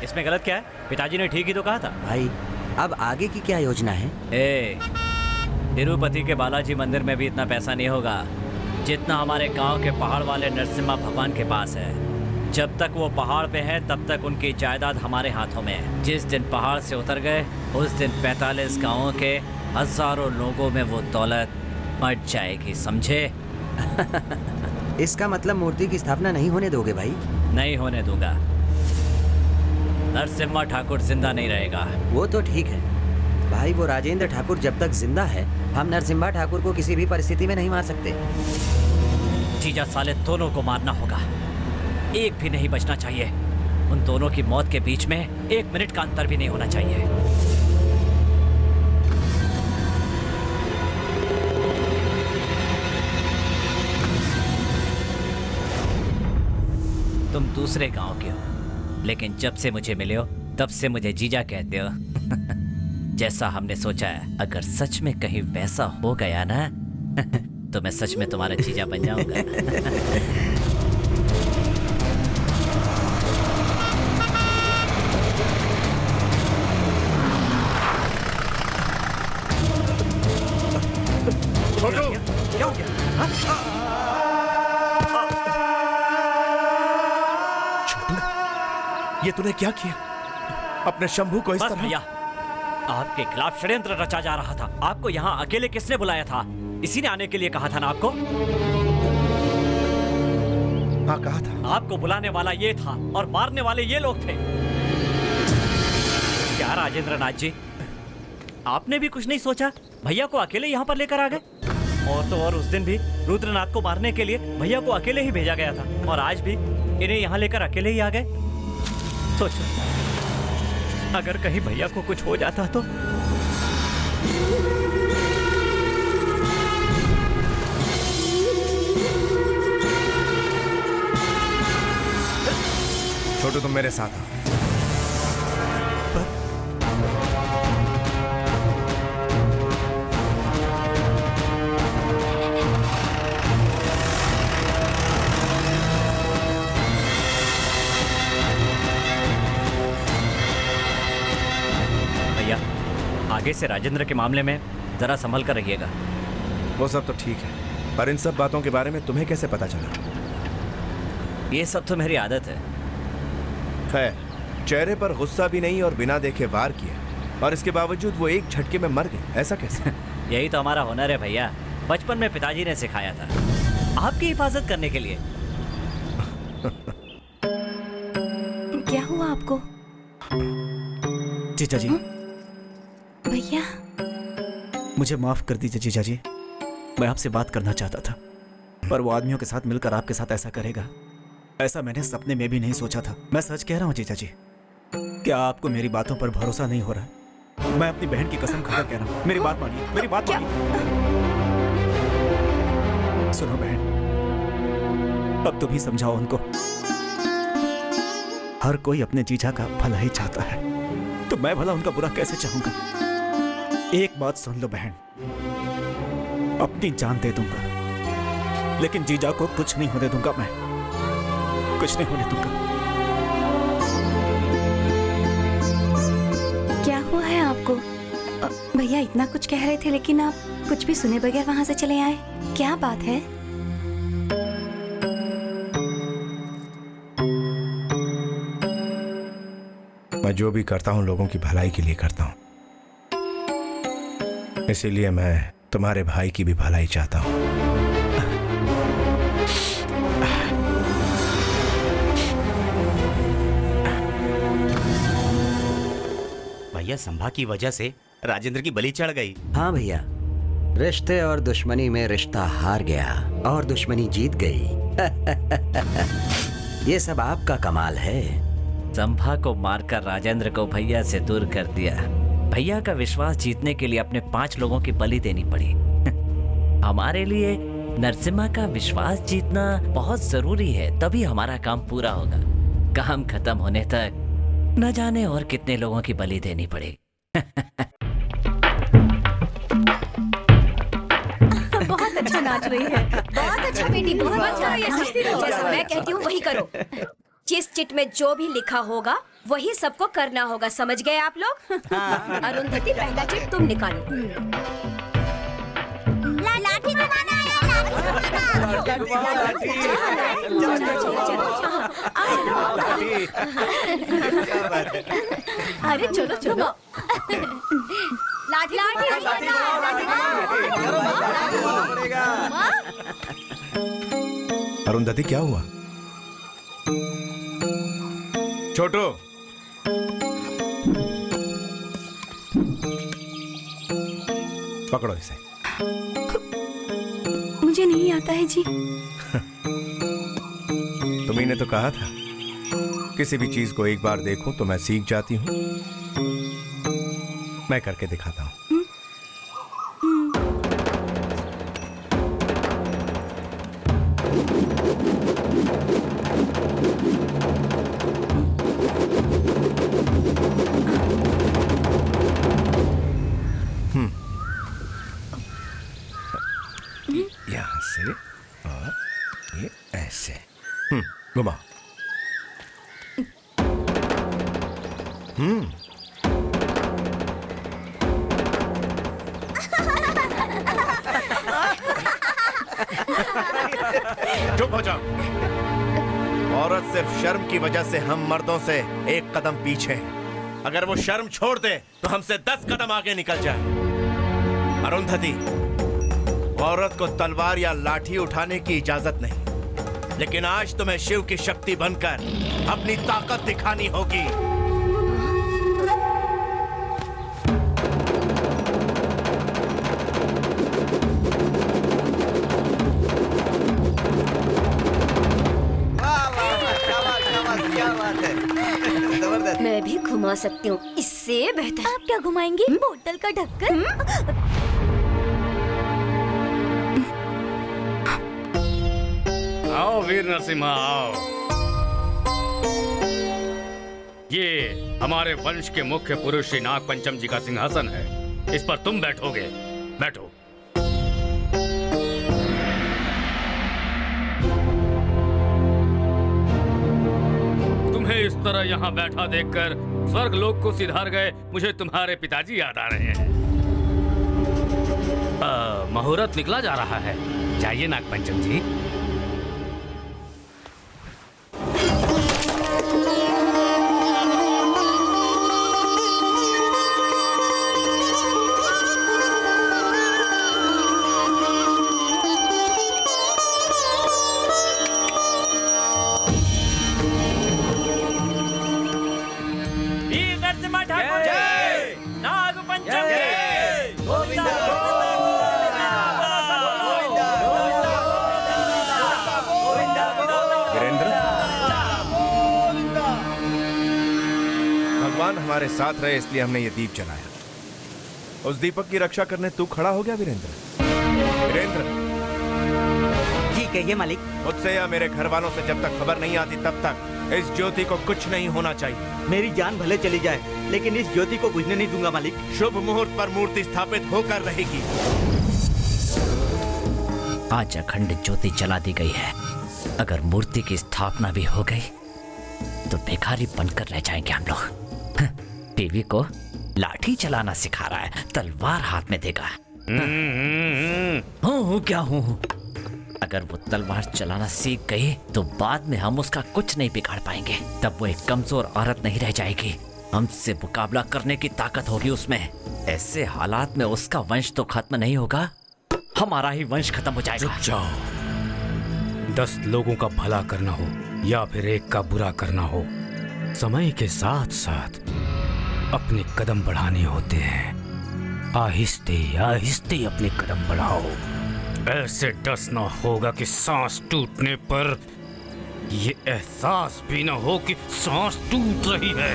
इसमें गलत क्या है? पिताजी ने ठीक ही तो कहा था। भाई अब आगे की क्या योजना है? तिरुपति के बालाजी मंदिर में भी इतना पैसा नहीं होगा जितना हमारे गांव के पहाड़ वाले नरसिम्हा भगवान के पास है। जब तक वो पहाड़ पे है तब तक उनकी जायदाद हमारे हाथों में है। जिस दिन पहाड़ से उतर गए उस दिन 45 गांवों के हजारों लोगों में वो दौलत मट जाएगी, समझे? इसका मतलब मूर्ति की स्थापना नहीं होने दोगे भाई? नहीं होने दूंगा। नरसिम्हा ठाकुर जिंदा नहीं रहेगा। वो तो ठीक है भाई, वो राजेंद्र ठाकुर जब तक जिंदा है हम नरसिम्हा ठाकुर को किसी भी परिस्थिति में नहीं मार सकते। जीजा साले दोनों को मारना होगा, एक भी नहीं बचना चाहिए। उन दोनों की मौत के बीच में 1 मिनट का अंतर भी नहीं होना चाहिए। तुम दूसरे गांव के हो, लेकिन जब से मुझे मिले हो तब से मुझे जीजा कहते हो। जैसा हमने सोचा है, अगर सच में कहीं वैसा हो गया ना तो मैं सच में तुम्हारा जीजा बन जाऊंगा। क्या हो गया? छोटू, ये तूने क्या किया? अपने शंभू को इस तरह? भैया, आपके खिलाफ षड्यंत्र रचा जा रहा था। आपको यहाँ अकेले किसने बुलाया था? इसी ने आने के लिए कहा था ना आपको? हाँ कहा था। आपको बुलाने वाला ये था और मारने वाले ये लोग थे। क्या राजेंद्र नाथ जी, आपने भी कुछ नहीं सोचा? भैया को अकेले यहाँ पर लेकर आ गए। और तो और उस दिन भी रुद्रनाथ को मारने के लिए भैया को अकेले ही भेजा गया था, और आज भी इन्हें यहाँ लेकर अकेले ही आ गए। सोचो, अगर कहीं भैया को कुछ हो जाता तो? छोटू तुम मेरे साथ आओ। आगे से राजेंद्र के मामले में जरा संभल कर रहिएगा। वो सब तो ठीक है, पर इन सब बातों के बारे में तुम्हें कैसे पता चला? ये सब तो मेरी आदत है। खैर, चेहरे पर गुस्सा भी नहीं और बिना देखे वार किया, और इसके बावजूद वो एक झटके में मर गई, ऐसा कैसे? यही तो हमारा हुनर है भैया, बचपन में पिताजी ने सिखाया था, आपकी हिफाजत करने के लिए। क्या हुआ आपको? जीजा जी, भैया मुझे माफ कर दीजिए जीजा जी। मैं आपसे बात करना चाहता था, पर वो आदमियों के साथ मिलकर आपके साथ ऐसा करेगा, ऐसा मैंने सपने में भी नहीं सोचा था। मैं सच कह रहा हूँ जीजा जी, क्या आपको मेरी बातों पर भरोसा नहीं हो रहा? मैं अपनी बहन की कसम खाकर कह रहा हूँ, मेरी बात मानिए, मेरी बात मानिए। सुनो बहन, अब तुम ही समझाओ उनको। हर कोई अपने जीजा का भला ही चाहता है, तो मैं भला उनका बुरा कैसे चाहूंगा? एक बात सुन लो बहन, अपनी जान दे दूंगा, लेकिन जीजा को कुछ नहीं होने दूंगा। मैं कुछ नहीं होने दूंगा। क्या हुआ है आपको? भैया इतना कुछ कह रहे थे, लेकिन आप कुछ भी सुने बगैर वहां से चले आए। क्या बात है? मैं जो भी करता हूँ लोगों की भलाई के लिए करता हूँ, इसीलिए मैं तुम्हारे भाई की भी भलाई चाहता हूँ। भैया, संभा की वजह से राजेंद्र की बलि चढ़ गई। हाँ भैया, रिश्ते और दुश्मनी में रिश्ता हार गया और दुश्मनी जीत गई। ये सब आपका कमाल है। संभा को मारकर राजेंद्र को भैया से दूर कर दिया। भैया का विश्वास जीतने के लिए अपने 5 लोगों की बलि देनी पड़ी। हमारे लिए नरसिम्हा का विश्वास जीतना बहुत जरूरी है, तभी हमारा काम पूरा होगा। काम खत्म होने तक न जाने और कितने लोगों की बलि देनी पड़ेगी। बहुत अच्छा नाच रही है। बहुत अच्छा बेटी, बहुत अच्छा। जैसा मैं कहती हूँ वही करो। जिस चिट में जो भी लिखा होगा वही सबको करना होगा, समझ गए आप लोग? अरुंधति पहला चिट तुम निकालो। लाठी घुमाना है, अरे चलो चलो। लाठी अरुंधति क्या हुआ? छोटू, पकड़ो इसे। मुझे नहीं आता है जी। तुम्ही ने तो कहा था किसी भी चीज को एक बार देखूं तो मैं सीख जाती हूं। मैं करके दिखाता हूं। यहां से और ये ऐसे। घुमा। चुप हो जाओ। औरत सिर्फ शर्म की वजह से हम मर्दों से एक कदम पीछे है। अगर वो शर्म छोड़ दे तो हमसे 10 कदम आगे निकल जाए। अरुंधति, औरत को तलवार या लाठी उठाने की इजाजत नहीं, लेकिन आज तुम्हें शिव की शक्ति बनकर अपनी ताकत दिखानी होगी। मैं भी घुमा सकती हूँ, इससे बेहतर। आप क्या घुमाएंगी? बोतल का ढक्कन? आओ वीर नरसिम्हा, आओ। ये हमारे वंश के मुख्य पुरुष श्री नाग पंचम जी का सिंहासन है। इस पर तुम बैठोगे। बैठो। तुम्हें इस तरह यहाँ बैठा देखकर स्वर्ग लोक को सिधार गए मुझे तुम्हारे पिताजी याद आ रहे हैं। मुहूर्त निकला जा रहा है। जाइए नाग पंचम जी। हमारे साथ रहे इसलिए हमने ये दीप जलाया। उस दीपक की रक्षा करने तू खड़ा हो गया वीरेंद्र। वीरेंद्र जी कहिए मालिक। मुझसे या मेरे घर वालों से जब तक खबर नहीं आती तब तक इस ज्योति को कुछ नहीं होना चाहिए। मेरी जान भले चली जाए लेकिन इस ज्योति को बुझने नहीं दूंगा मालिक। शुभ मुहूर्त पर मूर्ति स्थापित होकर रहेगी। आज अखंड ज्योति जला दी गई है। अगर मूर्ति की स्थापना भी हो गई तो भिखारी बनकर रह जाएंगे हम लोग। टीवी को लाठी चलाना सिखा रहा है, तलवार हाथ में देगा। हूँ क्या हूँ। अगर वो तलवार चलाना सीख गई तो बाद में हम उसका कुछ नहीं बिगाड़ पाएंगे। तब वो एक कमजोर औरत नहीं रह जाएगी, हमसे मुकाबला करने की ताकत होगी उसमें। ऐसे हालात में उसका वंश तो खत्म नहीं होगा, हमारा ही वंश खत्म हो जाएगा। रुक जाओ। 10 लोगों का भला करना हो या फिर एक का बुरा करना हो, समय के साथ साथ अपने कदम बढ़ाने होते हैं। आहिस्ते आहिस्ते अपने कदम बढ़ाओ। ऐसे डसना होगा कि सांस टूटने पर ये एहसास भी ना हो कि सांस टूट रही है।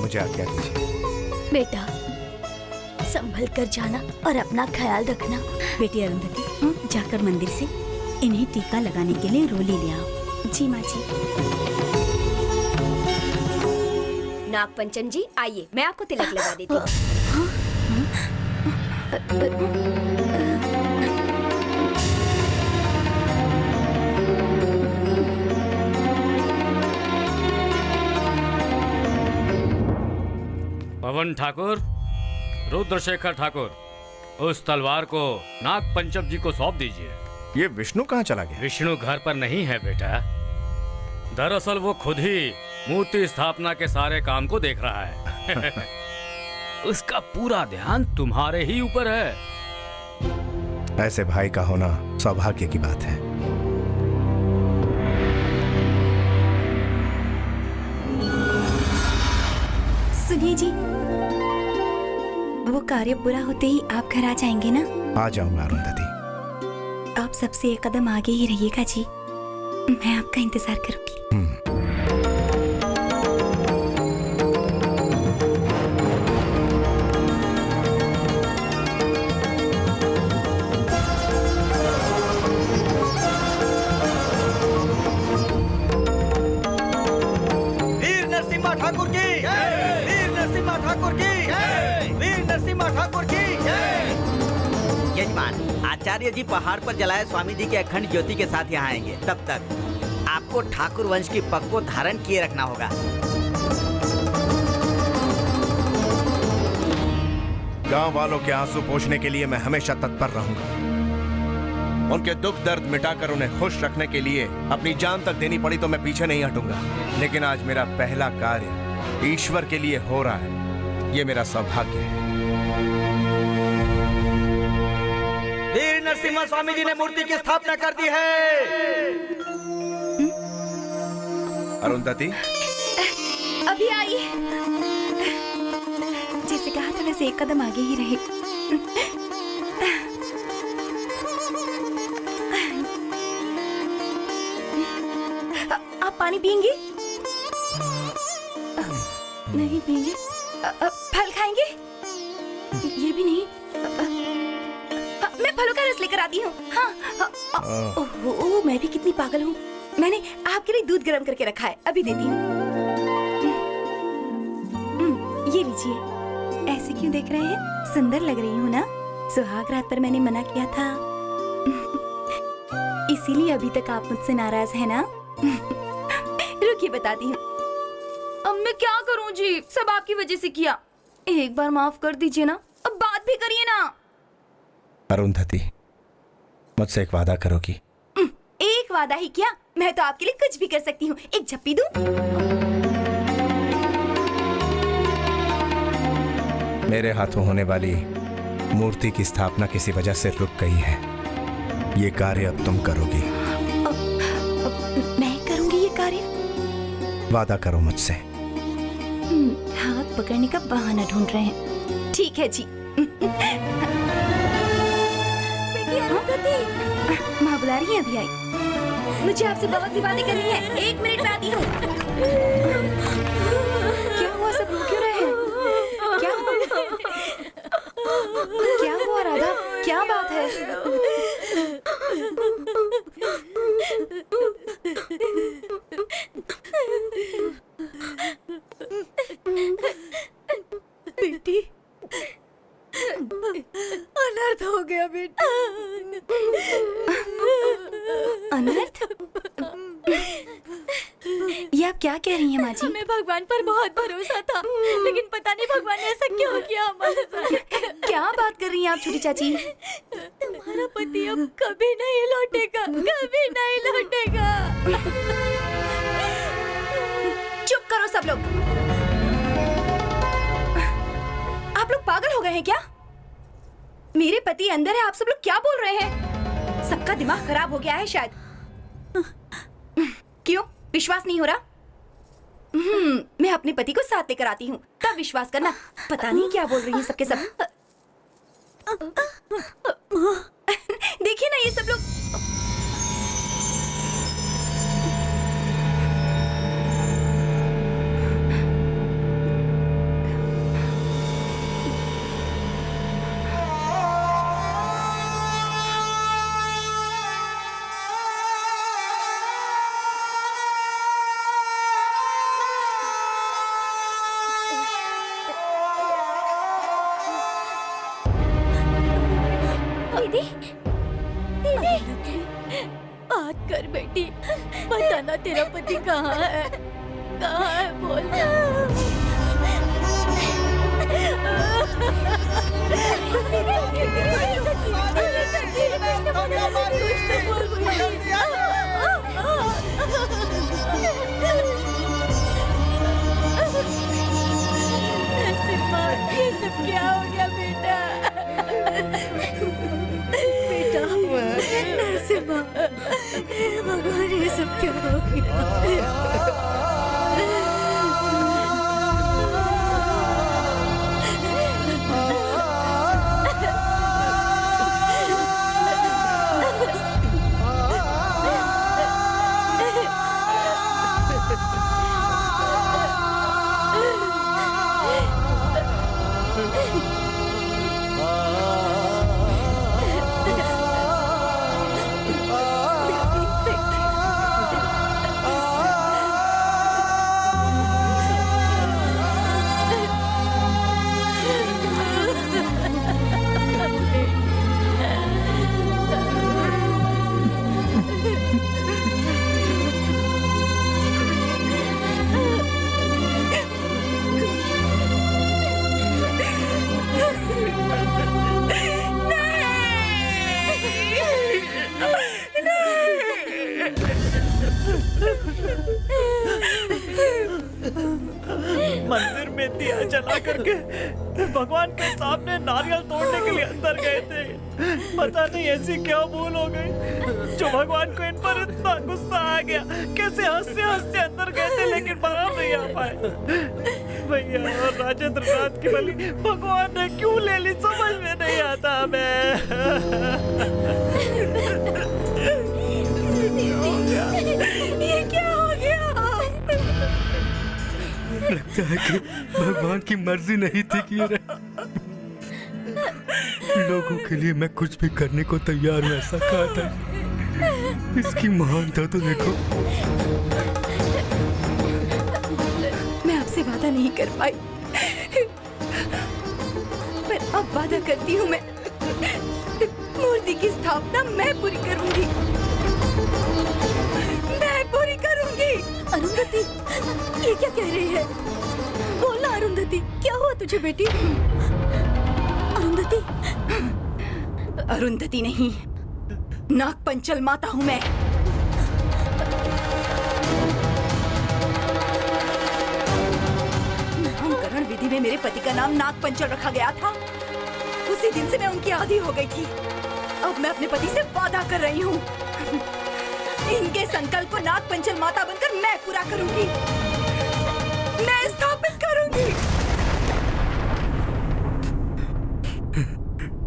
मुझे आज्ञा दीजिए। बेटा संभल कर जाना और अपना ख्याल रखना। बेटी अरुंधति जाकर मंदिर से इन्हें टीका लगाने के लिए रोली ले आओ। जी माँ जी। नागपंचम जी आइए, मैं आपको तिलक लगा देती हूँ। पवन ठाकुर, रुद्रशेखर ठाकुर, उस तलवार को नाग पंचम जी को सौंप दीजिए। ये विष्णु कहाँ चला गया? विष्णु घर पर नहीं है बेटा। दरअसल वो खुद ही मूर्ति स्थापना के सारे काम को देख रहा है। उसका पूरा ध्यान तुम्हारे ही ऊपर है। ऐसे भाई का होना सौभाग्य की बात है। सुनिए जी, वो कार्य पूरा होते ही आप घर आ जाएंगे ना? आ जाऊंगा अरुंधति। आप सबसे एक कदम आगे ही रहिएगा जी, मैं आपका इंतजार करूंगी। वीर नरसिम्हा ठाकुर की, वीर नरसिम्हा ठाकुर की, वीर नरसिम्हा ठाकुर की। यजमान, आचार्य जी पहाड़ पर जलाए स्वामी जी के अखंड ज्योति के साथ यहाँ आएंगे। तब तक आपको ठाकुर वंश की पग को धारण किए रखना होगा। गांव वालों के आंसू पोंछने के लिए मैं हमेशा तत्पर रहूंगा। उनके दुख दर्द मिटाकर उन्हें खुश रखने के लिए अपनी जान तक देनी पड़ी तो मैं पीछे नहीं हटूंगा। लेकिन आज मेरा पहला कार्य ईश्वर के लिए हो रहा है, ये मेरा सौभाग्य है। वीर नरसिम्हा स्वामी जी ने मूर्ति की स्थापना कर दी है। अरुंधति, अभी आई। जैसे कहा था वैसे एक कदम आगे ही रहे। आप पानी पियेंगे? नहीं पियेंगे? फल खाएंगे? ये भी नहीं। मैं फलों का रस लेकर आती हूँ। हाँ। ओह, मैं भी कितनी पागल हूँ। मैंने आपके लिए दूध गर्म करके रखा है, अभी देती हूँ। ये लीजिए। ऐसे क्यों देख रहे हैं? सुंदर लग रही हूँ ना? सुहाग रात पर मैंने मना किया था, इसीलिए अभी तक आप मुझसे नाराज हैं ना? रुकिए बताती हूँ। अब मैं क्या करूँ जी, सब आपकी वजह से किया। एक बार माफ कर दीजिए ना, अब बात भी करिए ना। अरुंधति, मुझसे एक वादा करोगी? एक वादा ही क्या, मैं तो आपके लिए कुछ भी कर सकती हूँ। एक झप्पी दूं? मेरे हाथों होने वाली मूर्ति की स्थापना किसी वजह से रुक गई है। ये कार्य अब तुम करोगी। मैं करूंगी ये कार्य? वादा करो मुझसे। हाथ पकड़ने का बहाना ढूंढ रहे हैं। ठीक है जी। माँ बुला रही है, अभी आई। मुझे आपसे बहुत सी बातें करनी है, 1 मिनट में आती हूँ। क्या हुआ, सब रो क्यों रहे हैं? क्या हुआ राधा, क्या बात है? बेटी, अनर्थ हो गया बेटी। अनर्थ? ये आप क्या कह रही हैं माँ जी? हमें भगवान पर बहुत भरोसा था, लेकिन पता नहीं भगवान ने ऐसा क्यों किया हमारे साथ। क्या बात कर रही हैं आप छोटी चाची? तुम्हारा पति अब कभी नहीं लौटेगा, कभी नहीं लौटेगा। चुप करो सब लोग। आप लोग पागल हो गए हैं क्या? मेरे पति अंदर है, आप सब लोग क्या बोल रहे हैं? सबका दिमाग खराब हो गया है शायद। क्यों, विश्वास नहीं हो रहा? मैं अपने पति को साथ लेकर आती हूँ, तब विश्वास करना। पता नहीं क्या बोल रही हैं सबके सब। देखिए ना ये सब लोग। बात कर बेटी, बताना तेरा पति कहाँ है, कहाँ है बोलना। ये सब क्या हो गया बेटा? बेटा नरसिम्हा, भगवान ये सब क्या हो गया? मंदिर में दिया जला करके भगवान के सामने नारियल तोड़ने के लिए अंदर गए थे। पता नहीं ऐसी क्या भूल हो गई जो भगवान को इन पर इतना गुस्सा आ गया। कैसे हंसते हंसते अंदर गए थे लेकिन बाहर नहीं आ पाए। भैया और राजेंद्र नाथ की बलि भगवान ने क्यों ले ली समझ में नहीं आता हमें। ये क्या हो गया? लगता है कि भगवान की मर्जी नहीं थी कि ये लोगों के लिए मैं कुछ भी करने को तैयार हूं, ऐसा कहा था। इसकी महानता तो देखो। मैं आपसे वादा नहीं कर पाई, पर अब वादा करती हूँ, मैं मूर्ति की स्थापना मैं पूरी करूंगी, मैं पूरी करूंगी। अरुंधति, ये क्या कह रही है? बोलना अरुंधति, क्या हुआ तुझे बेटी? अरुंधति, अरुंधति नहीं, नागपंचल माता हूँ मैं। नामकरण विधि में मेरे पति का नाम नागपंचल रखा गया था। उसी दिन से मैं उनकी आदी हो गई थी। अब मैं अपने पति से वादा कर रही हूँ, इनके संकल्प को नागपंचल माता बनकर मैं पूरा करूंगी, मैं स्थापित करूंगी।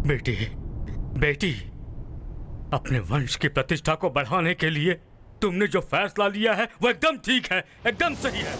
बेटी, बेटी, अपने वंश की प्रतिष्ठा को बढ़ाने के लिए तुमने जो फैसला लिया है वो एकदम ठीक है, एकदम सही है।